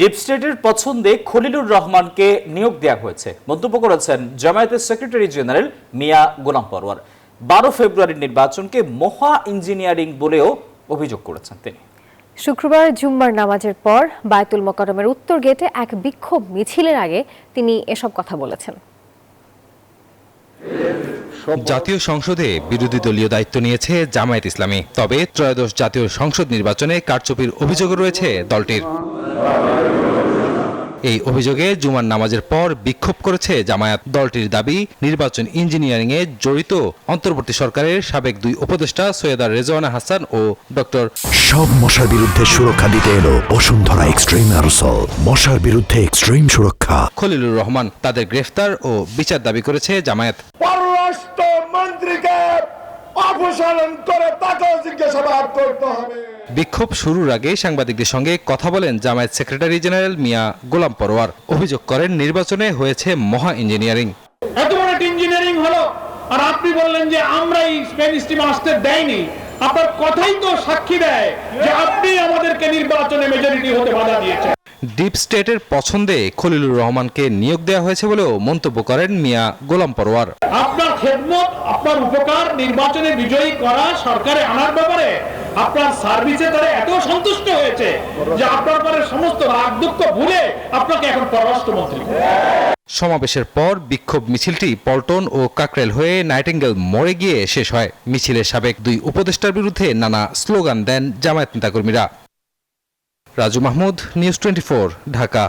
Deep স্টেটের পছন্দে খলিলুর রহমানকে নিয়োগ দেওয়া হয়েছে মন্তব্য করেছেন জামায়াতের সেক্রেটারি জেনারেল মিয়া গোলাম পরওয়ার। 12 ফেব্রুয়ারির নির্বাচনকে মহা ইঞ্জিনিয়ারিং বলেও অভিযোগ করেছেন তিনি। শুক্রবার জুম্মার নামাজের পর বায়তুল মোকাররমের উত্তর গেটে এক বিক্ষোভ মিছিলের আগে তিনি এসব কথা বলেছেন। জাতীয় সংসদে বিরোধী দলীয় দায়িত্ব নিয়েছে জামায়াত ইসলামী, তবে ত্রয়োদশ জাতীয় সংসদ নির্বাচনে কারচুপির অভিযোগ রয়েছে দলটির। এই অভিযোগে জুমার নামাজের পর বিক্ষোভ করেছে জামায়াত। দলটির দাবি, নির্বাচন ইঞ্জিনিয়ারিং এ জড়িত অন্তর্বর্তী সরকারের সাবেক 2 উপদেষ্টা সৈয়দা রেজওয়ানা হাসান ও ডক্টর। সব মশার বিরুদ্ধে সুরক্ষা দিতে এলো বসুন্ধরা এক্সট্রিম অ্যারোসল, মশার বিরুদ্ধে এক্সট্রিম সুরক্ষা। খলিলুর রহমান তাদের গ্রেফতার ও বিচার দাবি করেছে জামায়াত। পররাষ্ট্র মন্ত্রীকে অপসারণ করে তাকেও জিজ্ঞাসাবাদ করতে হবে। বিক্ষোভ শুরুর আগে সাংবাদিকদের সঙ্গে কথা বলেন জামায়াত সেক্রেটারি জেনারেল মিয়া গোলাম পরওয়ার। অভিযোগ করেন, নির্বাচনে হয়েছে মহা ইঞ্জিনিয়ারিং। এত বড় একটা ইঞ্জিনিয়ারিং হলো, আর আপনি বললেন যে আমরা এই স্প্যানিশ টিম আসতে দেয়নি। আপনার কথাই তো সাক্ষী দেয় যে আপনি আমাদেরকে নির্বাচনে মেজরিটি হতে বাধা দিয়েছেন। ডিপ স্টেটের পছন্দে খলিলুর রহমানকে নিয়োগ দেওয়া হয়েছে বলেও মন্তব্য করেন মিয়া গোলাম পরওয়ার। আপনার খেদমত, আপনার উপকার, নির্বাচনে বিজয়ী করা, সরকারে আনার ব্যাপারে আপনার সার্ভিসে তারা এত সন্তুষ্ট হয়েছে যে আপনার পরে সমস্ত রাগ দুঃখ ভুলে আপনাকে এখন পররাষ্ট্রমন্ত্রী। সমাবেশের পর বিক্ষোভ মিছিলটি পল্টন ও কাকরেল হয়ে নাইটিঙ্গেল মোড়ে গিয়ে শেষ হয়। মিছিলের সাবেক 2 উপদেষ্টার বিরুদ্ধে নানা স্লোগান দেন জামায়াত নেতাকর্মীরা। রাজু মাহমুদ, নিউজ 24, ঢাকা।